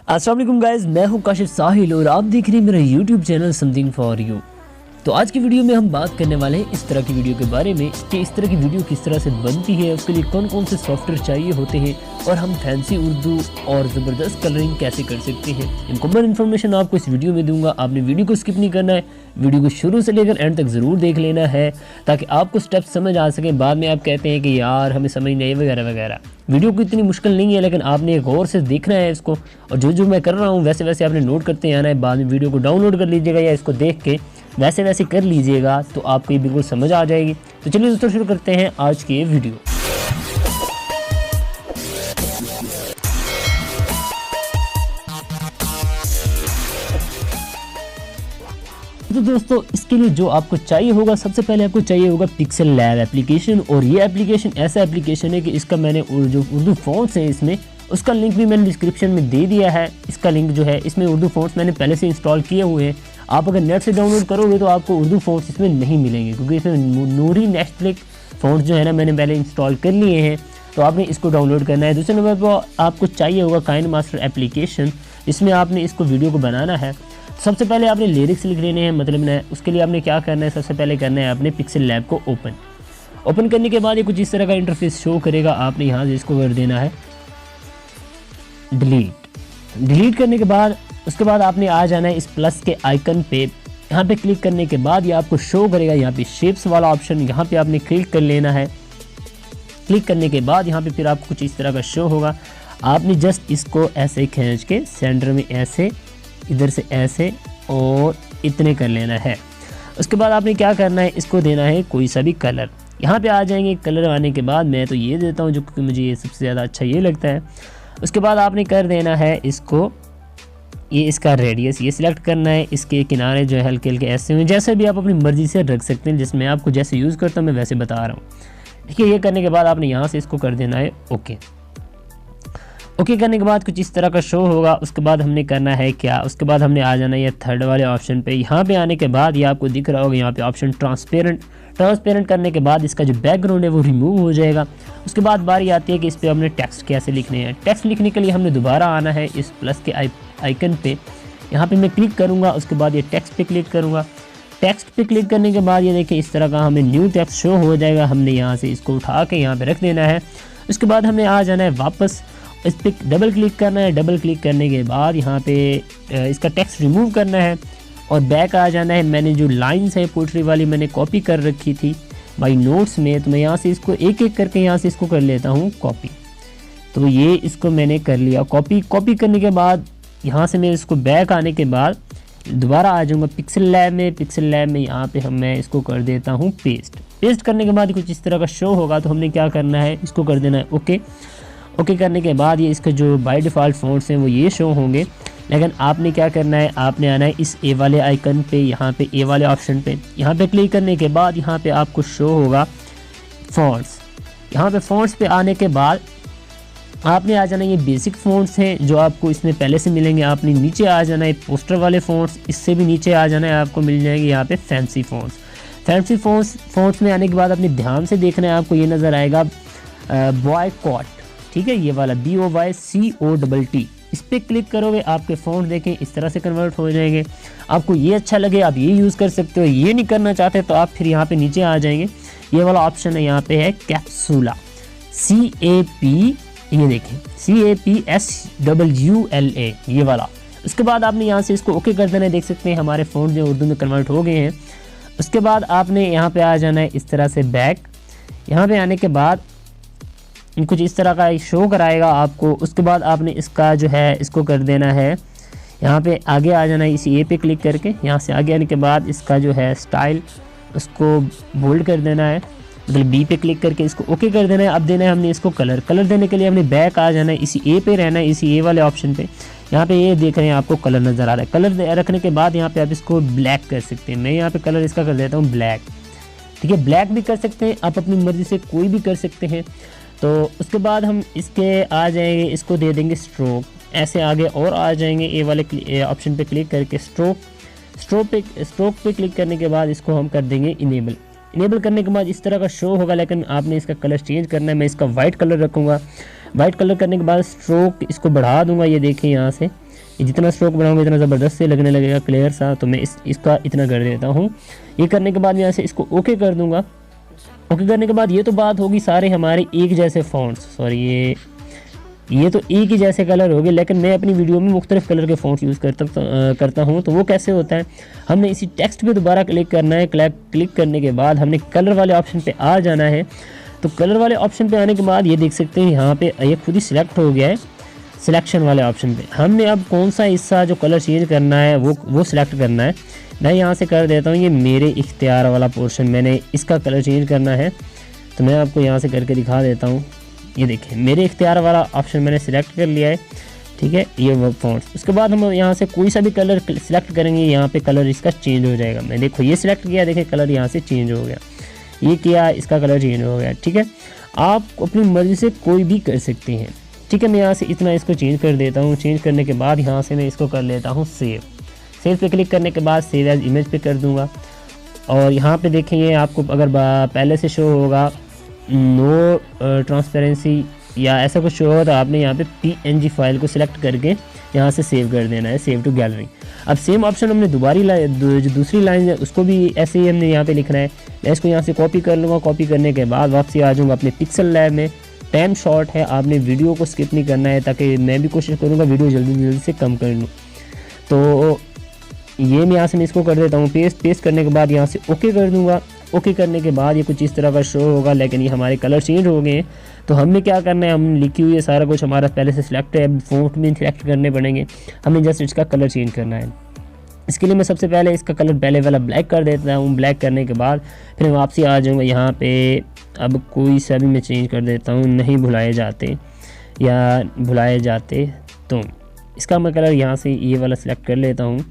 अस्सलाम वालेकुम गाइस, मैं हूं काशिफ साहिल और आप देख रहे हैं मेरा YouTube channel something for you. तो आज की वीडियो में हम बात करने वाले हैं इस तरह की वीडियो के बारे में कि इस तरह की वीडियो किस तरह से बनती है, उसके लिए कौन कौन से सॉफ्टवेयर चाहिए होते हैं और हम फैंसी उर्दू और ज़बरदस्त कलरिंग कैसे कर सकते हैं। मुकम्मल इन्फॉर्मेशन आपको इस वीडियो में दूंगा। आपने वीडियो को स्किप नहीं करना है, वीडियो को शुरू से लेकर एंड तक ज़रूर देख लेना है ताकि आपको स्टेप्स समझ आ सकें। बाद में आप कहते हैं कि यार हमें समझ नहीं वगैरह वगैरह। वीडियो को इतनी मुश्किल नहीं है, लेकिन आपने गौर से देखना है इसको, और जो मैं कर रहा हूँ वैसे वैसे आपने नोट करते आना है। बाद में वीडियो को डाउनलोड कर लीजिएगा या इसको देख के वैसे वैसे कर लीजिएगा तो आपको ये बिल्कुल समझ आ जाएगी। तो चलिए दोस्तों शुरू करते हैं आज की ये वीडियो। तो दोस्तों इसके लिए जो आपको चाहिए होगा, सबसे पहले आपको चाहिए होगा पिक्सल लैब एप्लीकेशन। और ये एप्लीकेशन ऐसा एप्लीकेशन है कि इसका मैंने जो उर्दू फ़ॉन्ट्स हैं इसमें, उसका लिंक भी मैंने डिस्क्रिप्शन में दे दिया है। इसका लिंक जो है, इसमें उर्दू फ़ॉन्ट्स मैंने पहले से इंस्टॉल किए हुए हैं। आप अगर नेट से डाउनलोड करोगे तो आपको उर्दू फ़ॉन्ट्स इसमें नहीं मिलेंगे, क्योंकि इसमें नूरी नेस्टलिक फ़ॉन्ट्स जो है ना मैंने पहले इंस्टॉल कर लिए हैं। तो आपने इसको डाउनलोड करना है। दूसरे नंबर पर आपको चाहिए होगा काइन मास्टर एप्लीकेशन, जिसमें आपने इसको वीडियो को बनाना है। सबसे पहले आपने लिरिक्स लिख लेने हैं, मतलब ना उसके लिए आपने क्या करना है, सबसे पहले करना है आपने पिक्सल लैब को ओपन करने के बाद ये कुछ इस तरह का इंटरफेस शो करेगा। आपने यहाँ से इसको कर देना है डिलीट करने के बाद उसके बाद आपने आ जाना है इस प्लस के आइकन पे। यहाँ पे क्लिक करने के बाद ये आपको शो करेगा यहाँ पे शेप्स वाला ऑप्शन, यहाँ पे आपने क्लिक कर लेना है। क्लिक करने के बाद यहाँ पे फिर आपको कुछ इस तरह का शो होगा। आपने जस्ट इसको ऐसे खींच के सेंटर में ऐसे, इधर से ऐसे और इतने कर लेना है। उसके बाद आपने क्या करना है, इसको देना है कोई सा भी कलर। यहाँ पे आ जाएंगे। कलर आने के बाद मैं तो ये देता हूँ जो कि मुझे ये सबसे ज़्यादा अच्छा ये लगता है। उसके बाद आपने कर देना है इसको, ये इसका रेडियस ये सिलेक्ट करना है। इसके किनारे जो है हल्के हल्के ऐसे हुए, जैसे भी आप अपनी मर्ज़ी से रख सकते हैं, जिसमें आपको जैसे यूज़ करता हूँ मैं वैसे बता रहा हूँ। ठीक है, ये करने के बाद आपने यहाँ से इसको कर देना है ओके करने के बाद कुछ इस तरह का शो होगा। उसके बाद हमने करना है क्या, उसके बाद हमने आ जाना है ये थर्ड वाले ऑप्शन पे। यहाँ पे आने के बाद ये आपको दिख रहा होगा यहाँ पे ऑप्शन ट्रांसपेरेंट करने के बाद इसका जो बैकग्राउंड है वो रिमूव हो जाएगा। उसके बाद बारी आती है कि इस पर हमने टेक्स्ट कैसे लिखने हैं। टेक्स्ट लिखने के लिए हमने दोबारा आना है इस प्लस के आइकन पे। यहाँ पे मैं क्लिक करूँगा, उसके बाद ये टेक्स्ट पे क्लिक करूँगा। टेक्स्ट पे क्लिक करने के बाद ये देखिए इस तरह का हमें न्यू टेक्स्ट शो हो जाएगा। हमने यहाँ से इसको उठा के यहाँ पे रख देना है। उसके बाद हमें आ जाना है वापस, इस पर डबल क्लिक करना है। डबल क्लिक करने के बाद यहाँ पे इसका टेक्स्ट रिमूव करना है और बैक आ जाना है। मैंने जो लाइंस है पोट्री वाली मैंने कॉपी कर रखी थी बाई नोट्स में, तो मैं यहाँ से इसको एक एक करके यहाँ से इसको कर लेता हूँ कॉपी। तो ये इसको मैंने कर लिया कॉपी करने के बाद यहाँ से मैं इसको बैक आने के बाद दोबारा आ जाऊँगा पिक्सल लैब में यहाँ पे मैं इसको कर देता हूँ पेस्ट करने के बाद कुछ इस तरह का शो होगा। तो हमने क्या करना है, इसको कर देना है ओके करने के बाद ये इसके जो बाय डिफ़ॉल्ट फ़ॉन्ट्स हैं वो ये शो होंगे। लेकिन आपने क्या करना है, आपने आना है इस ए वाले आइकन पे, यहाँ पे ए वाले ऑप्शन पे। यहाँ पे क्लिक करने के बाद यहाँ पे आपको शो होगा फ़ॉन्ट्स। यहाँ पे फ़ॉन्ट्स पे आने के बाद आपने आ जाना, ये बेसिक फ़ॉन्ट्स हैं जो आपको इसमें पहले से मिलेंगे। आपने नीचे आ जाना है पोस्टर वाले फ़ॉन्ट्स, इससे भी नीचे आ जाना है, आपको मिल जाएंगे यहाँ पे फैंसी फ़ॉन्ट्स में आने के बाद अपने ध्यान से देखना है, आपको ये नज़र आएगा बॉयकॉट। ठीक है, ये वाला BOYCOTT, इस पर क्लिक करोगे आपके फ़ॉन्ट देखें इस तरह से कन्वर्ट हो जाएंगे। आपको ये अच्छा लगे आप ये यूज़ कर सकते हो, ये नहीं करना चाहते तो आप फिर यहाँ पे नीचे आ जाएंगे। ये वाला ऑप्शन है, यहाँ पे है कैप्सूला CAP, ये देखें CAPSULA, ये वाला। उसके बाद आपने यहाँ से इसको ओके कर देना है। देख सकते हैं हमारे फ़ॉन्ट जो उर्दू में कन्वर्ट हो गए हैं। उसके बाद आपने यहाँ पे आ जाना है इस तरह से बैक। यहाँ पे आने के बाद कुछ इस तरह का शो कराएगा आपको। उसके बाद आपने इसका जो है इसको कर देना है, यहाँ पे आगे आ जाना है इसी ए पे क्लिक करके। यहाँ से आगे आने के बाद इसका जो है स्टाइल उसको बोल्ड कर देना है, मतलब बी पे क्लिक करके इसको ओके कर देना है। अब देना है हमने इसको कलर देने के लिए हमने बैक आ जाना है, इसी ए पे रहना है, इसी ए वाले ऑप्शन पे। यहाँ पे ये देख रहे हैं आपको कलर नज़र आ रहा है। कलर रखने के बाद यहाँ पे आप इसको ब्लैक कर सकते हैं। मैं यहाँ पे कलर इसका कर देता हूँ ब्लैक। ठीक है, ब्लैक भी कर सकते हैं आप, अपनी मर्ज़ी से कोई भी कर सकते हैं। तो उसके बाद हम इसके आ जाएंगे, इसको दे देंगे स्ट्रोक। ऐसे आगे और आ जाएंगे ए वाले ऑप्शन पे क्लिक करके स्ट्रोक पे क्लिक करने के बाद इसको हम कर देंगे इनेबल करने के बाद इस तरह का शो होगा। लेकिन आपने इसका कलर चेंज करना है। मैं इसका वाइट कलर रखूँगा। वाइट कलर करने के बाद स्ट्रोक इसको बढ़ा दूंगा, ये देखें यहाँ से ये जितना स्ट्रोक बनाऊंगा इतना ज़बरदस्त से लगने लगेगा क्लियर सा। तो मैं इसका इतना कर देता हूँ। ये करने के बाद मैं यहाँ से इसको ओके कर दूँगा। ओके करने के बाद ये तो बात होगी सारे हमारे एक जैसे फ़ॉन्ट्स, सॉरी ये तो एक ही जैसे कलर हो गए, लेकिन मैं अपनी वीडियो में मुख्तलिफ कलर के फ़ॉन्ट्स यूज़ करता हूँ। तो वो कैसे होता है, हमने इसी टेक्स्ट पे दोबारा क्लिक करना है। क्लिक करने के बाद हमने कलर वाले ऑप्शन पे आ जाना है। तो कलर वाले ऑप्शन पे आने के बाद ये देख सकते हैं यहाँ पे ये खुद ही सिलेक्ट हो गया है। सिलेक्शन वाले ऑप्शन पे हमने अब कौन सा हिस्सा जो कलर चेंज करना है वो सिलेक्ट करना है। मैं यहाँ से कर देता हूँ ये मेरे इख्तियार वाला पोर्शन, मैंने इसका कलर चेंज करना है। तो मैं आपको यहाँ से करके दिखा देता हूँ। ये देखिए मेरे इख्तियार वाला ऑप्शन मैंने सिलेक्ट कर लिया है, ठीक है, ये वर्क फॉन्ट्स। उसके बाद हम यहाँ से कोई सा भी कलर सिलेक्ट करेंगे, यहाँ पे कलर इसका चेंज हो जाएगा। मैं देखो ये सिलेक्ट किया, देखिए कलर यहाँ से चेंज हो गया। ये किया, इसका कलर चेंज हो गया, ठीक है। आप अपनी मर्ज़ी से कोई भी कर सकते हैं, ठीक है। मैं यहाँ से इतना इसको चेंज कर देता हूँ। चेंज करने के बाद यहाँ से मैं इसको कर लेता हूँ सेव पे क्लिक करने के बाद सेव एज इमेज पे कर दूँगा। और यहाँ पे देखेंगे आपको अगर पहले से शो होगा नो ट्रांसपेरेंसी या ऐसा कुछ शो होगा तो आपने यहाँ पे PNG फाइल को सिलेक्ट करके यहाँ से सेव कर देना है, सेव टू गैलरी। अब सेम ऑप्शन हमने जो दूसरी लाइन है उसको भी ऐसे ही हमने यहाँ पे लिखना है। मैं इसको यहाँ से कॉपी कर लूँगा। कॉपी करने के बाद वापसी आ जाऊँगा अपने पिक्सल लैब में। टाइम शॉर्ट है, आपने वीडियो को स्किप नहीं करना है, ताकि मैं भी कोशिश करूँगा वीडियो जल्दी से कम कर लूँ। तो ये मैं यहाँ से इसको कर देता हूँ पेस्ट करने के बाद यहाँ से ओके कर दूँगा। ओके करने के बाद ये कुछ इस तरह का शो होगा, लेकिन ये हमारे कलर चेंज हो गए हैं। तो हमें क्या करना है, हम लिखी हुई है सारा कुछ हमारा पहले से सिलेक्ट है, फ़ॉन्ट भी सिलेक्ट करने पड़ेंगे, हमें जस्ट इसका कलर चेंज करना है। इसके लिए मैं सबसे पहले इसका कलर पहले वाला ब्लैक कर देता हूँ। ब्लैक करने के बाद फिर मैं वापसी आ जाऊँगा यहाँ पे। अब कोई सा भी मैं चेंज कर देता हूँ, नहीं भुलाए जाते या भुलाए जाते, तो इसका मैं कलर यहाँ से ये वाला सिलेक्ट कर लेता हूँ।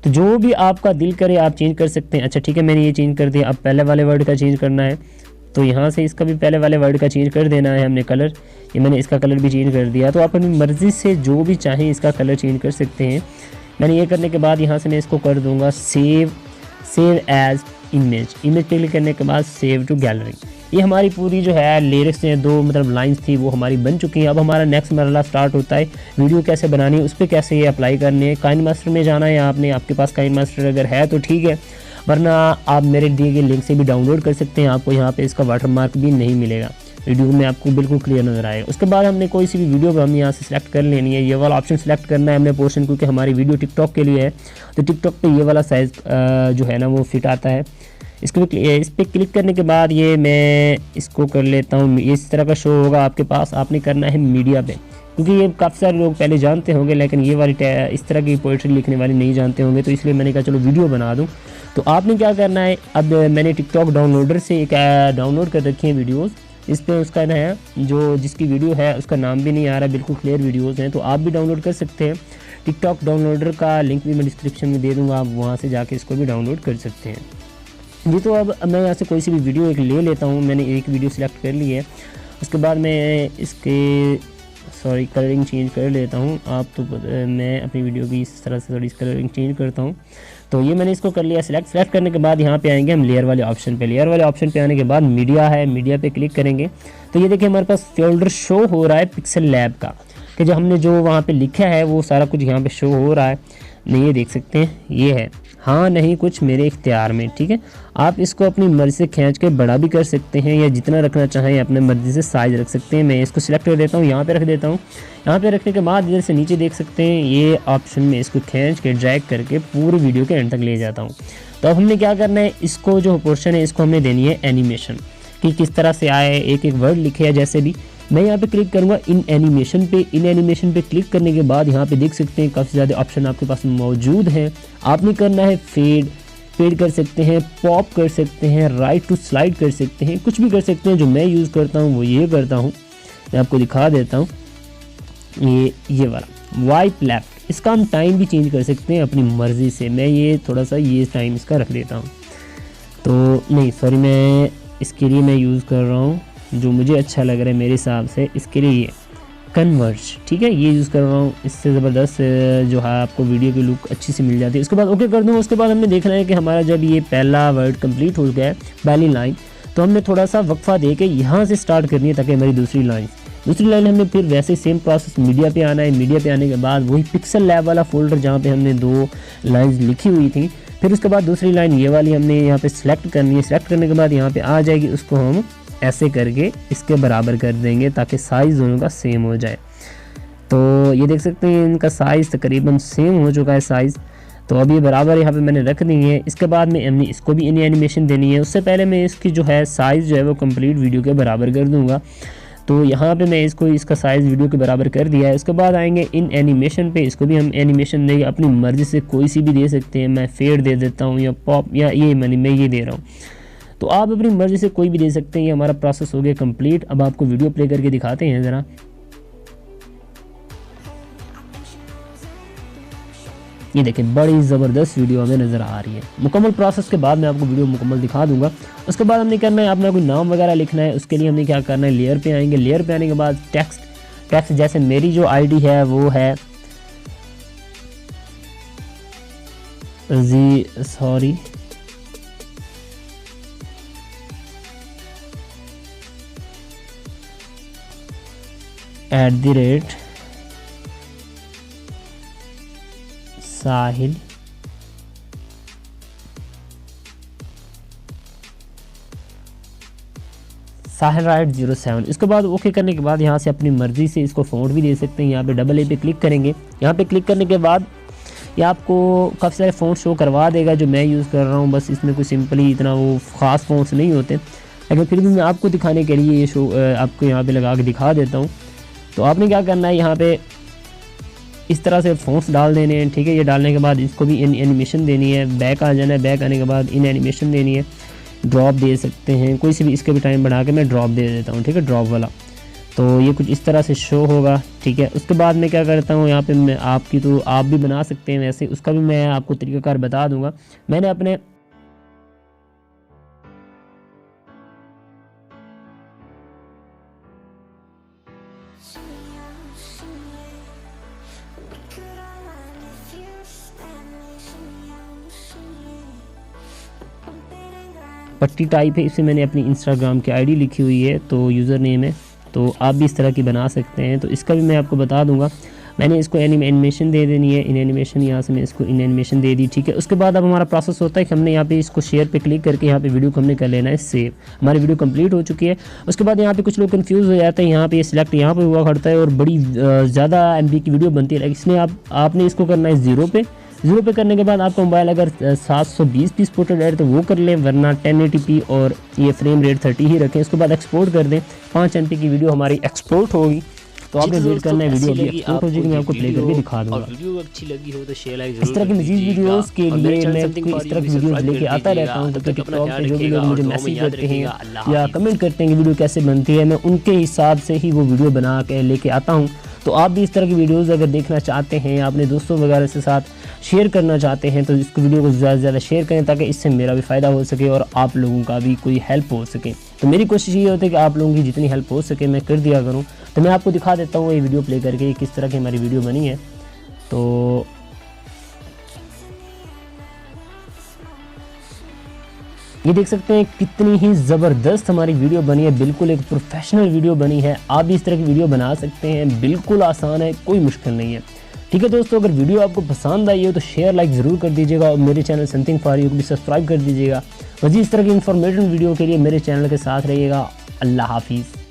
तो जो भी आपका दिल करे आप चेंज कर सकते हैं। अच्छा ठीक है, मैंने ये चेंज कर दिया। अब पहले वाले वर्ड का चेंज करना है, तो यहाँ से इसका भी पहले वाले वर्ड का चेंज कर देना है हमने कलर। ये मैंने इसका कलर भी चेंज कर दिया। तो आप अपनी मर्ज़ी से जो भी चाहें इसका कलर चेंज कर सकते हैं। मैंने ये करने के बाद यहाँ से मैं इसको कर दूँगा सेव एज इमेज पे क्लिक करने के बाद सेव टू गैलरी। ये हमारी पूरी जो है लिरिक्स हैं, दो मतलब लाइंस थी वो हमारी बन चुकी हैं। अब हमारा नेक्स्ट मरला स्टार्ट होता है, वीडियो कैसे बनानी है, उस पर कैसे ये अप्लाई करनी है। काइन मास्टर में जाना है आपने, आपके पास काइन मास्टर अगर है तो ठीक है, वरना आप मेरे दिए गए लिंक से भी डाउनलोड कर सकते हैं। आपको यहाँ पे इसका वाटरमार्क भी नहीं मिलेगा, वीडियो में आपको बिल्कुल क्लियर नजर आएगा। उसके बाद हमने कोई सी भी वीडियो को हम यहाँ से सिलेक्ट कर लेनी है। ये वाला ऑप्शन सिलेक्ट करना है हमने पोर्शन, क्योंकि हमारी वीडियो टिकटॉक के लिए है। तो टिकटॉक पे ये वाला साइज़ जो है ना वो फिट आता है। इस पर क्लिक करने के बाद ये मैं इसको कर लेता हूँ। इस तरह का शो होगा आपके पास। आपने करना है मीडिया पे, क्योंकि ये काफ़ी सारे लोग पहले जानते होंगे, लेकिन ये वाली इस तरह की पोइट्री लिखने वाली नहीं जानते होंगे। तो इसलिए मैंने कहा चलो वीडियो बना दूँ। तो आपने क्या करना है, अब मैंने टिकटॉक डाउनलोडर से एक डाउनलोड कर रखी है वीडियोज़। इस पर उसका है जो जिसकी वीडियो है उसका नाम भी नहीं आ रहा, बिल्कुल क्लियर वीडियोज़ हैं। तो आप भी डाउनलोड कर सकते हैं। टिकटॉक डाउनलोडर का लिंक भी मैं डिस्क्रिप्शन में दे दूँगा, आप वहाँ से जाके इसको भी डाउनलोड कर सकते हैं जी। तो अब मैं यहाँ से कोई सी भी वीडियो एक ले लेता हूँ। मैंने एक वीडियो सिलेक्ट कर ली है। उसके बाद मैं इसके कलरिंग चेंज कर लेता हूँ। आप तो मैं अपनी वीडियो की इस तरह से थोड़ी कलरिंग चेंज करता हूँ। तो ये मैंने इसको कर लिया सिलेक्ट करने के बाद यहाँ पे आएंगे हम लेयर वाले ऑप्शन पे। लेयर वाले ऑप्शन पे आने के बाद मीडिया है, मीडिया पे क्लिक करेंगे तो ये देखिए हमारे पास फोल्डर शो हो रहा है पिक्सल लैब का, कि जो हमने जो वहाँ पे लिखा है वो सारा कुछ यहाँ पे शो हो रहा है। नहीं, ये देख सकते हैं, ये है हाँ नहीं कुछ मेरे इख्तियार में, ठीक है। आप इसको अपनी मर्ज़ी से खींच के बड़ा भी कर सकते हैं, या जितना रखना चाहें अपने मर्ज़ी से साइज़ रख सकते हैं। मैं इसको सिलेक्ट कर देता हूँ, यहाँ पे रख देता हूँ। यहाँ पे रखने के बाद इधर से नीचे देख सकते हैं ये ऑप्शन में इसको खींच के ड्रैग करके पूरी वीडियो के एंड तक ले जाता हूँ। तो अब हमने क्या करना है, इसको जो पोर्शन है इसको हमने देनी है एनिमेशन, कि किस तरह से आए, एक एक वर्ड लिखे है जैसे भी। मैं यहाँ पे क्लिक करूँगा इन एनिमेशन पे क्लिक करने के बाद यहाँ पे देख सकते हैं काफ़ी ज़्यादा ऑप्शन आपके पास मौजूद हैं। आपने करना है फेड कर सकते हैं, पॉप कर सकते हैं, राइट टू स्लाइड कर सकते हैं, कुछ भी कर सकते हैं। जो मैं यूज़ करता हूँ वो ये करता हूँ, मैं आपको दिखा देता हूँ। ये वाला वाइप लेफ्ट, इसका हम टाइम भी चेंज कर सकते हैं अपनी मर्ज़ी से। मैं ये थोड़ा सा ये टाइम इसका रख देता हूँ। तो नहीं सॉरी, मैं इसके लिए मैं यूज़ कर रहा हूँ जो मुझे अच्छा लग रहा है मेरे हिसाब से, इसके लिए ये कन्वर्ज, ठीक है, ये यूज़ कर रहा हूँ। इससे ज़बरदस्त जो है आपको वीडियो की लुक अच्छी सी मिल जाती है। उसके बाद ओके कर दूँ। उसके बाद हमने देखना है कि हमारा जब ये पहला वर्ड कंप्लीट हो गया है, पहली लाइन, तो हमने थोड़ा सा वक्फा दे के यहाँ से स्टार्ट करनी है ताकि हमारी दूसरी लाइन, दूसरी लाइन हमने फिर वैसे ही सेम प्रोसेस मीडिया पे आना है। मीडिया पे आने के बाद वही पिक्सल लैब वाला फोल्डर जहाँ पे हमने 2 लाइंस लिखी हुई थी, फिर उसके बाद दूसरी लाइन ये वाली हमने यहाँ पे सिलेक्ट करनी है। सिलेक्ट करने के बाद यहाँ पे आ जाएगी, उसको हम ऐसे करके इसके बराबर कर देंगे ताकि साइज़ दोनों का सेम हो जाए। तो ये देख सकते हैं इनका साइज़ तकरीबन सेम हो चुका है साइज़। तो अब ये बराबर यहाँ पे मैंने रख दी है। इसके बाद में हमने इसको भी इन एनिमेशन देनी है। उससे पहले मैं इसकी जो है साइज़ जो है वो कंप्लीट वीडियो के बराबर कर दूँगा। तो यहाँ पे मैं इसका साइज़ वीडियो के बराबर कर दिया है। उसके बाद आएंगे इन एनिमेशन पे, इसको भी हम एनिमेशन देंगे, अपनी मर्ज़ी से कोई सी भी दे सकते हैं। मैं फेड दे देता हूँ या पॉप या ये मैं ये दे रहा हूँ, तो आप अपनी मर्ज़ी से कोई भी दे सकते हैं। ये हमारा प्रोसेस हो गया कंप्लीट। अब आपको वीडियो प्ले करके दिखाते हैं ज़रा। ये देखें बड़ी ज़बरदस्त वीडियो हमें नज़र आ रही है। मुकम्मल प्रोसेस के बाद मैं आपको वीडियो मुकम्मल दिखा दूंगा। उसके बाद हमने करना है अपना कोई नाम वगैरह लिखना है। उसके लिए हमने क्या करना है, लेयर पे आएंगे। लेयर पे आने के बाद टेक्स्ट जैसे मेरी जो आईडी है वो है @साहिल राइट 07। इसके बाद ओके करने के बाद यहाँ से अपनी मर्ज़ी से इसको फ़ॉन्ट भी दे सकते हैं। यहाँ पे डबल ए पे क्लिक करेंगे। यहाँ पे क्लिक करने के बाद ये आपको काफ़ी सारे फ़ॉन्ट शो करवा देगा जो मैं यूज़ कर रहा हूँ। बस इसमें कोई सिंपली इतना वो ख़ास फ़ॉन्ट्स नहीं होते, लेकिन फिर भी मैं आपको दिखाने के लिए ये शो आपको यहाँ पे लगा के दिखा देता हूँ। तो आपने क्या करना है, यहाँ पे इस तरह से फ़ॉन्ट्स डाल देने हैं, ठीक है। ये डालने के बाद इसको भी इन एनिमेशन देनी है। बैक आ जाना है। बैक आने के बाद इन एनिमेशन देनी है। ड्रॉप दे सकते हैं कोई सी भी, इसके भी टाइम बढ़ा के मैं ड्रॉप दे देता हूँ, ठीक है, ड्रॉप वाला। तो ये कुछ इस तरह से शो होगा, ठीक है। उसके बाद मैं क्या करता हूँ, यहाँ पे मैं आपकी तो आप भी बना सकते हैं वैसे, उसका भी मैं आपको तरीक़ाकार बता दूँगा। मैंने अपने पट्टी टाइप है, इसे मैंने अपनी इंस्टाग्राम की आईडी लिखी हुई है, तो यूज़र नेम है। तो आप भी इस तरह की बना सकते हैं। तो इसका भी मैं आपको बता दूंगा। मैंने इसको एनिमेशन दे देनी है। इन एनिमेशन यहाँ से मैं इसको इन एनिमेशन दे दी, ठीक है। उसके बाद अब हमारा प्रोसेस होता है कि हमने यहाँ पे इसको शेयर पे क्लिक करके यहाँ पे वीडियो को हमने कर लेना है सेव। हमारी वीडियो कंप्लीट हो चुकी है। उसके बाद यहाँ पे कुछ लोग कंफ्यूज हो जाते हैं, यहाँ पे सिलेक्ट यहाँ पे हुआ करता है और बड़ी ज़्यादा MB की वीडियो बनती है, इसलिए आपने इसको करना है 0 पे करने के बाद आपका मोबाइल अगर 720 पीस पोर्ट्रेट ऐड तो वो कर लें, वरना 1080p और ये फ्रेम रेट 30 ही रखें। उसके बाद एक्सपोर्ट कर दें। 5 MB की वीडियो हमारी एक्सपोर्ट होगी। तो आपने वेट करना है, वीडियो अभी एक्सपोर्ट हो जाएगी, मैं आपको प्ले करके दिखा दूंगा। वीडियो अच्छी लगी हो तो शेयर लाइक इस तरह की मज़ीद वीडियोस के लिए मैं इस तरह की वीडियोस लेके आता रहता हूँ। क्योंकि टिकटॉक पे जो भी लोग मुझे मैसेज करते हैं या कमेंट करते हैं कि वीडियो कैसे बनती है, मैं उनके हिसाब से ही वो वीडियो बना के लेके आता हूँ। तो आप भी इस तरह की वीडियोस अगर देखना चाहते हैं या अपने दोस्तों वगैरह के साथ शेयर करना चाहते हैं तो इसको वीडियो को ज़्यादा से ज़्यादा शेयर करें, ताकि इससे मेरा भी फ़ायदा हो सके और आप लोगों का भी कोई हेल्प हो सके। तो मेरी कोशिश ये होती है कि आप लोगों की जितनी हेल्प हो सके मैं कर दिया करूँ। तो मैं आपको दिखा देता हूँ ये वीडियो प्ले करके किस तरह की हमारी वीडियो बनी है। तो ये देख सकते हैं कितनी ही ज़बरदस्त हमारी वीडियो बनी है, बिल्कुल एक प्रोफेशनल वीडियो बनी है। आप भी इस तरह की वीडियो बना सकते हैं, बिल्कुल आसान है, कोई मुश्किल नहीं है। ठीक है दोस्तों, अगर वीडियो आपको पसंद आई हो तो शेयर लाइक ज़रूर कर दीजिएगा और मेरे चैनल समथिंग फॉर यू को भी सब्सक्राइब कर दीजिएगा। मज़ीद इस तरह की इन्फॉर्मेटिव वीडियो के लिए मेरे चैनल के साथ रहिएगा। अल्लाह हाफिज़।